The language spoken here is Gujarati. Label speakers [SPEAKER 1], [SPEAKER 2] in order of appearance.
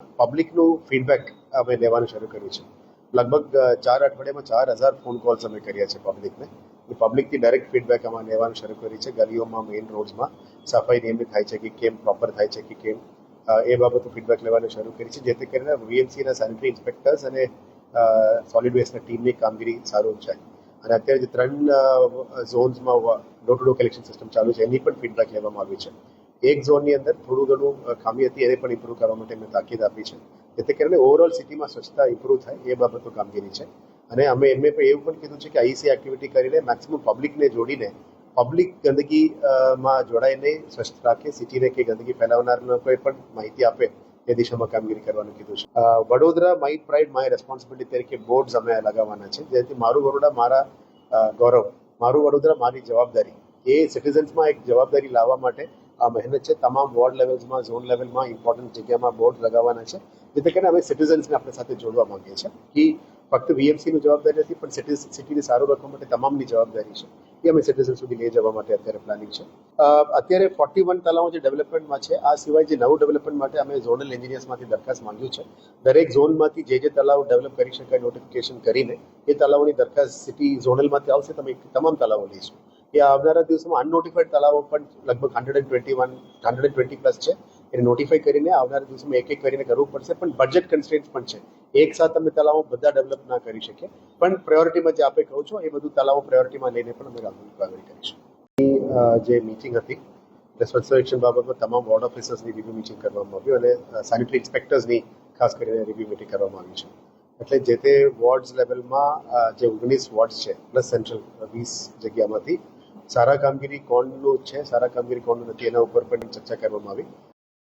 [SPEAKER 1] પબ્લિકનું ફીડબેક અમે લેવાનું શરૂ કર્યું છે. લગભગ 4 અઠવાડિયામાં 4000 ફોન કોલ્સ અમે કર્યા છે પબ્લિકને. પબ્લિકથી ડાયરેક્ટ ફીડબેક અમે લેવાનું શરૂ કર્યું છે. ગલીઓમાં, મેઇન રોડ્સમાં સફાઈ નિયમિત થાય છે કે કેમ, પ્રોપર થાય છે કે કેમ, એ બાબતો ફીડબેક લેવાનું શરૂ કરી છે, જેથી કરીને વીએમસીના સેનિટરી ઇન્સ્પેક્ટર્સ અને સોલિડ વેસ્ટના ટીમની કામગીરી સારું જાય. અને અત્યારે જે 3 ઝોન્સમાં door to door collection system ચાલુ છે, એની પણ ફીડબેક લેવામાં આવી છે. એક ઝોનની અંદર થોડું ઘણું ખામી હતી, એને પણ ઇમ્પ્રૂવ કરવા માટે મેં તાકીદ આપી છે, જેથી કરીને ઓવરઓલ સિટીમાં સ્વચ્છતા ઇમ્પ્રૂવ થાય એ બાબતો કામગીરી છે. અને અમે એમને પણ એવું પણ કીધું છે કે આઈસી એક્ટિવિટી કરીને મેક્સિમમ પબ્લિકને જોડીને પબ્લિક ગંદકીમાં જોડાઈને સ્વચ્છ રાખે, સિટીને કે ગંદકી ફેલાવનાર લોકોએ પણ માહિતી આપે એ દિશામાં કામગીરી કરવાનું કીધું છે. Vadodara my pride my responsibility તરીકે બોર્ડ્સ અમે લગાવવાના છે, જેથી મારું બરોડા મારા ગૌરવ, મારું વડોદરા મારી જવાબદારી, એ સિટીઝન્સમાં એક જવાબદારી લાવવા માટે આ મહેનત છે. તમામ વોર્ડ લેવલ્સમાં, ઝોન લેવલમાં ઇમ્પોર્ટન્ટ જગ્યામાં બોર્ડ લગાવવાના છે, જેથી કરીને અમે સિટીઝન્સને આપણી સાથે જોડવા માંગીએ છીએ કે ફક્ત વીએમસીની જવાબદારી નથી, પણ સિટીને સારું રાખવા માટે તમામની જવાબદારી છે. એ અમે સિટીઝન સુધી લઈ જવા માટે અત્યારે પ્લાનિંગ છે. અત્યારે 41 તલાવો જે ડેવલપમેન્ટમાં છે, આ સિવાય જે નવું ડેવલપમેન્ટ માટે અમે ઝોનલ એન્જિનિયર્સમાંથી દરખાસ્ત માંગ્યું છે. દરેક ઝોનમાંથી જે તલાવ ડેવલપ કરી શકાય નોટિફિકેશન કરીને એ તલાવોની દરખાસ્ત સિટી ઝોનલમાંથી આવશે. તમે તમામ તલાવો લઈશું. એ આવનારા દિવસોમાં અનનોટિફાઈડ તલાવો પણ લગભગ 120 પ્લસ છે, એને નોટિફાઈ કરીને આવનારા દિવસોમાં એક કરીને કરવું પડશે. પણ બજેટ કન્સ્ટ્રેન્ટ્સ પણ છે, એક સાથે અમે તલાવો બધા ડેવલપ ના કરી શકીએ, પણ પ્રાયોરિટીમાં જે આપણે કહો છો એ બધું તલાવો પ્રાયોરિટીમાં લઈને પણ અમે કામગીરી કરીશું. જે મીટિંગ હતી એટલે સ્વચ્છ સર્વેક્ષણ બાબતમાં તમામ વોર્ડ ઓફિસર્સની રિવ્યુ મીટિંગ કરવામાં આવ્યું અને સેનિટરી ઇન્સ્પેક્ટર્સની ખાસ કરીને રિવ્યુ મીટિંગ કરવામાં આવી છે. એટલે જે તે વોર્ડ્સ લેવલમાં જે 19 વોર્ડ્સ છે પ્લસ સેન્ટ્રલ 20 જગ્યામાંથી સારા કામગીરી કોણનું છે, સારા કામગીરી કોણનું નથી, એના ઉપર પણ ચર્ચા કરવામાં આવી.